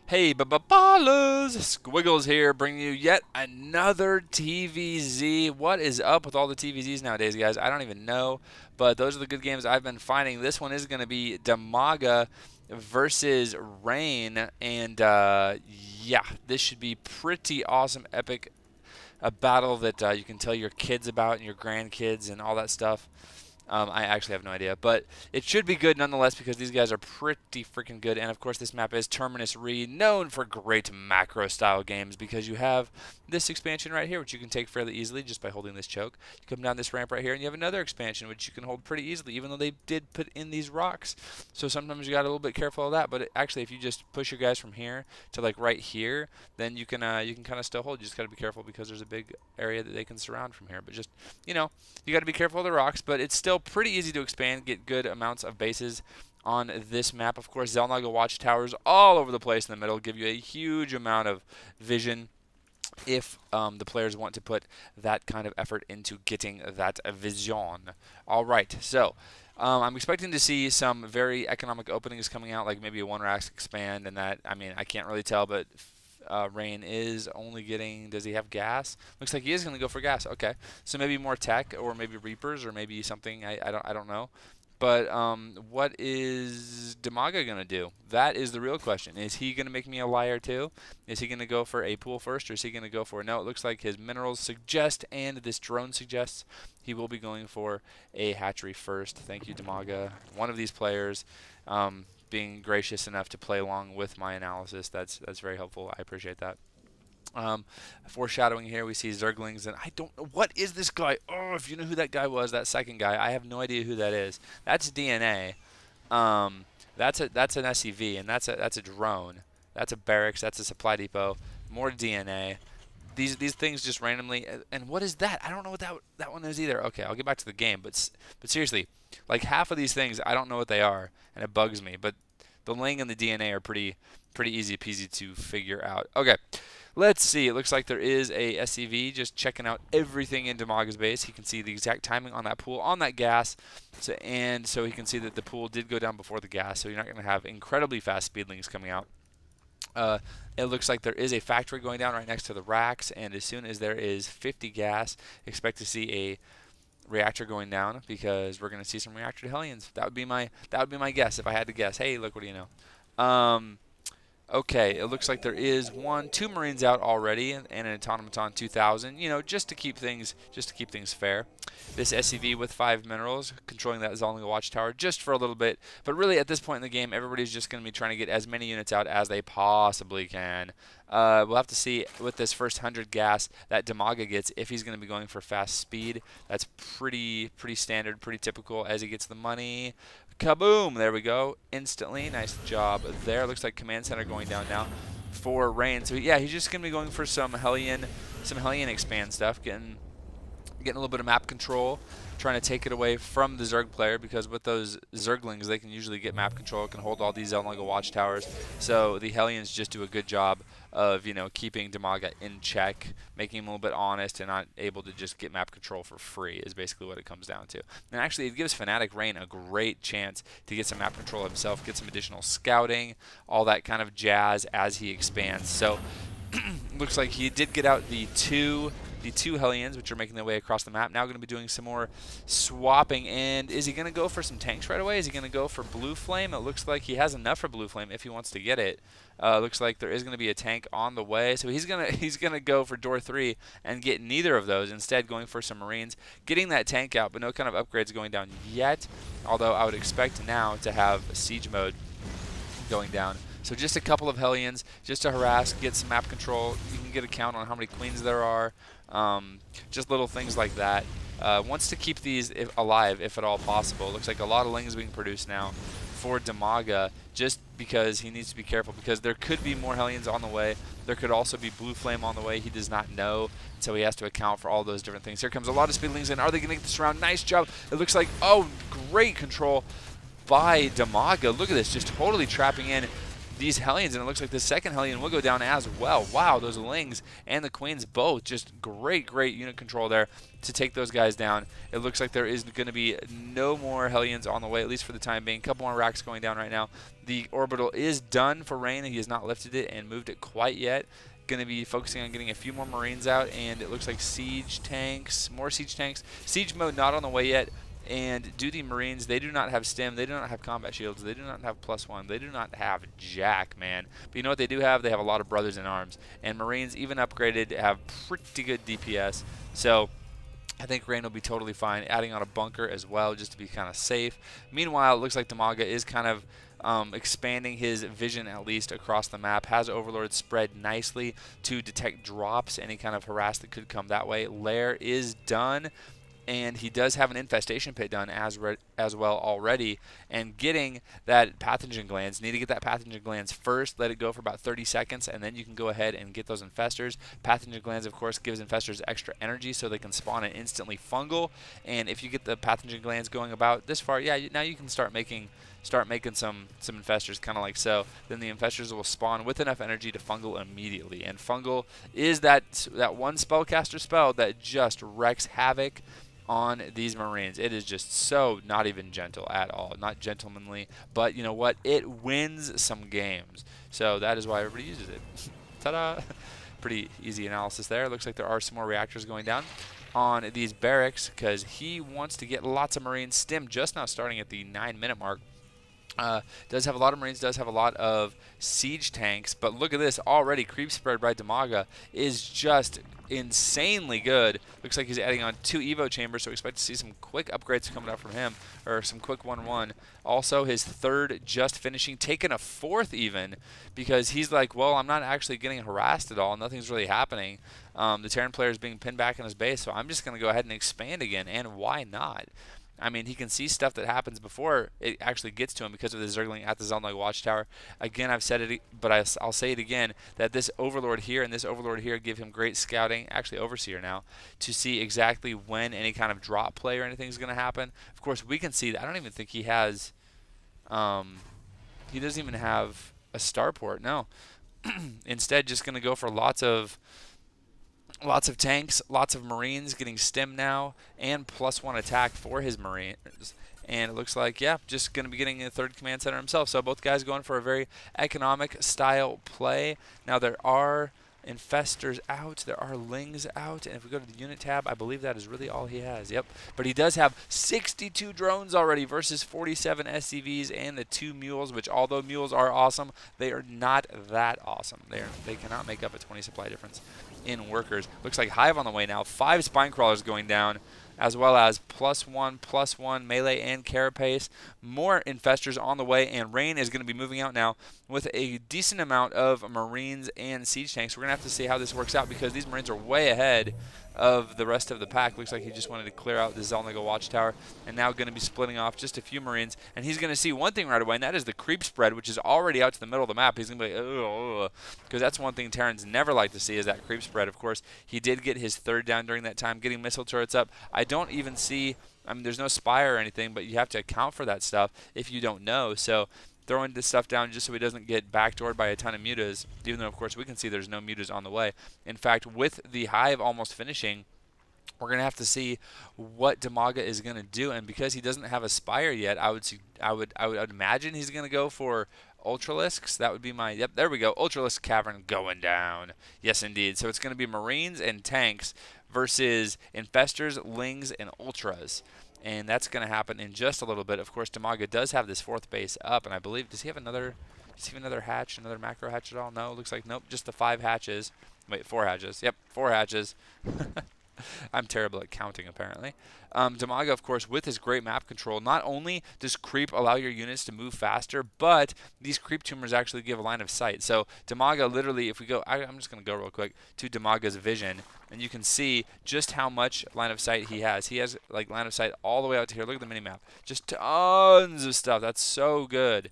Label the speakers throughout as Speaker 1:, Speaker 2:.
Speaker 1: Hey, ballers! Squiggles here, bringing you yet another TVZ. What is up with all the TVZs nowadays, guys? I don't even know, but those are the good games I've been finding. This one is going to be DIMAGA versus Rain, and yeah, this should be pretty awesome, epic. A battle that you can tell your kids about and your grandkids and all that stuff. I actually have no idea, but it should be good nonetheless because these guys are pretty freaking good. And of course, this map is Terminus, known for great macro-style games because you have this expansion right here, which you can take fairly easily just by holding this choke. You come down this ramp right here, and you have another expansion which you can hold pretty easily, even though they did put in these rocks. So sometimes you got a little bit careful of that. But actually, if you just push your guys from here to like right here, then you can kind of still hold. You just got to be careful because there's a big area that they can surround from here. But just you got to be careful of the rocks. But it's still pretty easy to expand, get good amounts of bases on this map. Of course, mTwDIMAGA watchtowers all over the place in the middle give you a huge amount of vision if the players want to put that kind of effort into getting that vision. All right, so I'm expecting to see some very economic openings coming out, like maybe a one-rack expand, and that, I mean, I can't really tell, but Rain is only getting, does he have gas? Looks like he is going to go for gas. Okay, so maybe more tech, or maybe Reapers, or maybe something. I don't know. But what is DIMAGA going to do? That is the real question. Is he going to make me a liar too? Is he going to go for a pool first, or is he going to go for, no, it looks like his minerals suggest, and this drone suggests, he will be going for a hatchery first. Thank you, DIMAGA. One of these players being gracious enough to play along with my analysis. That's very helpful. I appreciate that. Foreshadowing here, we see Zerglings, and I don't know, what is this guy? Oh, if you know who that guy was, that second guy, I have no idea who that is. That's DNA. That's an SCV, and that's a drone. That's a barracks. That's a supply depot. More DNA. These things just randomly, and what is that? I don't know what that one is either. Okay, I'll get back to the game, but seriously, like half of these things, I don't know what they are, and it bugs me. But the Ling and the DNA are pretty easy peasy to figure out. Okay, let's see. It looks like there is a SCV just checking out everything in DIMAGA's base. He can see the exact timing on that pool, on that gas, so he can see that the pool did go down before the gas, so you're not going to have incredibly fast speedlings coming out. It looks like there is a factory going down right next to the racks, and as soon as there is 50 gas, expect to see a reactor going down because we're going to see some reactor to Hellions. That would be my guess if I had to guess. Hey, look, what do you know? Okay, it looks like there is two Marines out already, and an Automaton 2000. Just to keep things fair. This SCV with 5 minerals, controlling that Zolnga watchtower just for a little bit. But really, at this point in the game, everybody's just going to be trying to get as many units out as they possibly can. We'll have to see with this first 100 gas that DIMAGA gets if he's going to be going for fast speed. That's pretty standard, pretty typical as he gets the money. Kaboom! There we go. Instantly. Nice job there. Looks like command center going down now for Rain. So yeah, he's just going to be going for some Hellion expand stuff, getting a little bit of map control, trying to take it away from the Zerg player, because with those Zerglings, they can usually get map control, can hold all these Zolnga watchtowers. So the Hellions just do a good job of, keeping DIMAGA in check, making him a little bit honest and not able to just get map control for free is basically what it comes down to. And actually, it gives FnaticRain a great chance to get some map control himself, get some additional scouting, all that kind of jazz as he expands. So looks like he did get out the two Hellions, which are making their way across the map. Now going to be doing some more swapping. And is he going to go for some tanks right away? Is he going to go for Blue Flame? It looks like he has enough for Blue Flame if he wants to get it. Looks like there is going to be a tank on the way, so he's gonna go for door 3 and get neither of those. Instead, going for some Marines, getting that tank out, but no kind of upgrades going down yet. Although I would expect now to have siege mode going down. So just a couple of Hellions, just to harass, get some map control. You can get a count on how many queens there are. Just little things like that. Wants to keep these alive if at all possible. Looks like a lot of Lings being produced now for DIMAGA, just because he needs to be careful, because there could be more Hellions on the way. There could also be Blue Flame on the way. He does not know, so he has to account for all those different things. Here comes a lot of speedlings in. Are they going to get this round? Nice job. It looks like, oh, great control by DIMAGA. Look at this, just totally trapping in these Hellions, and it looks like the second Hellion will go down as well. Wow, those Lings and the Queens both just great unit control there to take those guys down. It looks like there is going to be no more Hellions on the way, at least for the time being. A couple more racks going down right now. The orbital is done for Rain. He has not lifted it and moved it quite yet. Going to be focusing on getting a few more Marines out, and it looks like siege tanks, more siege tanks. Siege mode not on the way yet. And do the Marines, they do not have stim, they do not have combat shields, they do not have +1, they do not have jack, man. But you know what they do have? They have a lot of brothers in arms. And Marines, even upgraded, have pretty good DPS. So I think Rain will be totally fine, adding on a bunker as well, just to be kind of safe. Meanwhile, it looks like DIMAGA is kind of expanding his vision, at least, across the map. Has Overlord spread nicely to detect drops, any kind of harass that could come that way. Lair is done. And he does have an infestation pit done as well already. And getting that pathogen glands, need to get that pathogen glands first, let it go for about 30 seconds, and then you can go ahead and get those infestors. Pathogen glands, of course, gives infestors extra energy so they can spawn and instantly fungal. And if you get the pathogen glands going about this far, yeah, now you can start making some infestors, kind of like so. Then the infestors will spawn with enough energy to fungal immediately. And fungal is that one spellcaster spell that just wreaks havoc on these Marines. It is just so not even gentle at all. Not gentlemanly, but you know what? It wins some games. So that is why everybody uses it. Ta-da! Pretty easy analysis there. Looks like there are some more reactors going down on these barracks because he wants to get lots of Marines. Stim just now starting at the 9-minute mark. Does have a lot of Marines, does have a lot of siege tanks, but look at this already. Creep spread by DIMAGA is just insanely good. Looks like he's adding on 2 Evo chambers, so expect to see some quick upgrades coming out from him, or some quick 1-1. Also, his 3rd just finishing, taking a 4th even, because he's like, well, I'm not actually getting harassed at all. Nothing's really happening. The Terran player is being pinned back in his base, so I'm just going to go ahead and expand again, and why not? I mean, he can see stuff that happens before it actually gets to him because of the Zergling at the Zelnug Watchtower. Again, I've said it, but I'll say it again, that this Overlord here and this Overlord here give him great scouting, actually Overseer now, to see exactly when any kind of drop play or anything is going to happen. Of course, we can see that. I don't even think he has, he doesn't even have a starport, no. Instead, just going to go for lots of tanks, lots of Marines getting stim now, and +1 attack for his Marines. And it looks like, yeah, just going to be getting a 3rd command center himself. So both guys going for a very economic style play. Now there are infestors out, there are lings out, and if we go to the unit tab, I believe that is really all he has. Yep, but he does have 62 drones already versus 47 SCVs and the 2 mules, which although mules are awesome, they are not that awesome. They cannot make up a 20 supply difference in workers. Looks like Hive on the way now. 5 spine crawlers going down, as well as +1 melee and carapace. More infestors on the way, and Rain is going to be moving out now with a decent amount of Marines and siege tanks. We're going to have to see how this works out because these Marines are way ahead of the rest of the pack. Looks like he just wanted to clear out the Zelnug Watchtower, and now going to be splitting off just a few Marines. And he's going to see one thing right away, and that is the creep spread, which is already out to the middle of the map. He's going to be like, because that's one thing Terrans never like to see is that creep spread. Of course, he did get his 3rd down during that time, getting missile turrets up. I don't even see, I mean, there's no spire or anything, but you have to account for that stuff if you don't know. So throwing this stuff down just so he doesn't get backdoored by a ton of mutas, even though, of course, we can see there's no mutas on the way. In fact, with the Hive almost finishing, we're going to have to see what DIMAGA is going to do. And because he doesn't have a spire yet, I would imagine he's going to go for Ultralisks. That would be my, yep, there we go. Ultralisk Cavern going down. Yes, indeed. So it's going to be Marines and tanks versus infestors, lings, and ultras. And that's going to happen in just a little bit. Of course, DIMAGA does have this 4th base up, and I believe, does he have another hatch, another macro hatch at all? No, looks like nope, just the 5 hatches. Wait, 4 hatches. Yep, 4 hatches. I'm terrible at counting, apparently. DIMAGA, of course, with his great map control, not only does creep allow your units to move faster, but these creep tumors actually give a line of sight. So DIMAGA literally, if we go, I'm just going to go real quick to DIMAGA's vision, and you can see just how much line of sight he has. He has like line of sight all the way out to here. Look at the mini map. Just tons of stuff. That's so good.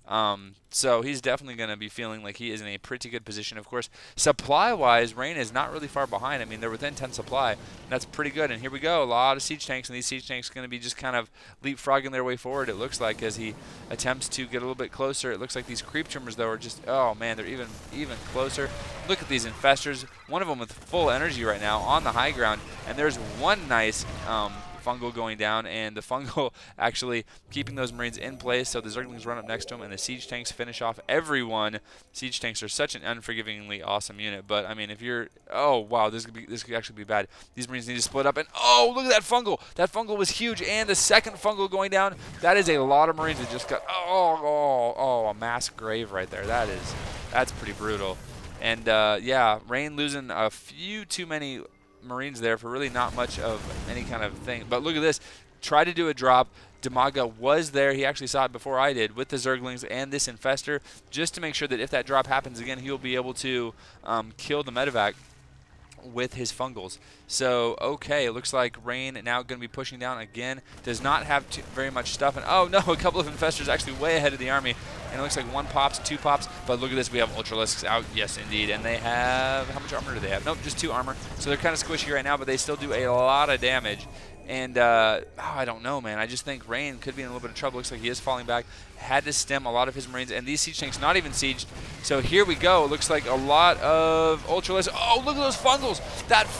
Speaker 1: So he's definitely going to be feeling like he is in a pretty good position. Of course, supply-wise, Rain is not really far behind. I mean, they're within 10 supply. That's pretty good. And here we go. A lot of siege tanks, and these siege tanks are going to be just kind of leapfrogging their way forward, it looks like, as he attempts to get a little bit closer. It looks like these creep trimmers, though, are just, oh, man, they're even closer. Look at these infestors. One of them with full energy right now on the high ground. And there's one nice fungal going down, and the fungal actually keeping those Marines in place, so the Zerglings run up next to him, and the siege tanks finish off everyone. Siege tanks are such an unforgivingly awesome unit, but I mean, if you're, oh wow, this could actually be bad. These Marines need to split up, and oh, look at that fungal. That fungal was huge, and the second fungal going down. That is a lot of Marines that just got, a mass grave right there. That's pretty brutal. And yeah, Rain losing a few too many Marines there for really not much of any kind of thing. But look at this. Try to do a drop. mTwDIMAGA was there. He actually saw it before I did with the Zerglings and this Infestor, just to make sure that if that drop happens again, he'll be able to kill the medevac with his fungals. So, okay, it looks like Rain now going to be pushing down again. Does not have very much stuff. And, oh, no, a couple of Infestors actually way ahead of the army. And it looks like 1 pops, 2 pops. But look at this. We have Ultralisks out. Yes, indeed. And they have, how much armor do they have? Nope, just 2 armor. So they're kind of squishy right now, but they still do a lot of damage. And, I don't know, man. I just think Rain could be in a little bit of trouble. Looks like he is falling back. Had to stem a lot of his Marines. And these siege tanks not even sieged. So here we go. It looks like a lot of Ultralisks. Oh, look at those fungals.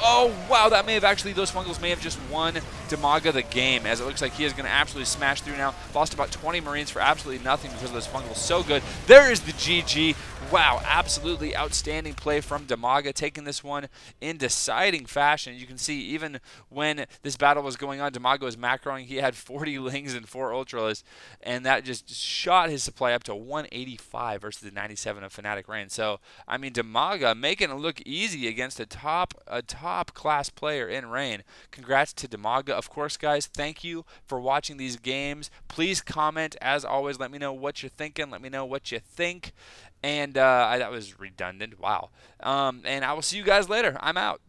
Speaker 1: Oh, wow. That may have actually, those fungals may have just won mTwDIMAGA the game, as it looks like he is going to absolutely smash through now. Lost about 20 Marines for absolutely nothing because of those fungals. So good. There is the GG. Wow, absolutely outstanding play from mTwDIMAGA, taking this one in deciding fashion. You can see even when this battle was going on, mTwDIMAGA was macroing. He had 40 Lings and 4 Ultralisks, and that just shot his supply up to 185 versus the 97 of FnaticRain. So, I mean, mTwDIMAGA making it look easy against a top class player in Rain. Congrats to mTwDIMAGA. Of course, guys, thank you for watching these games. Please comment, as always. Let me know what you're thinking. Let me know what you think. And that was redundant. Wow. And I will see you guys later. I'm out.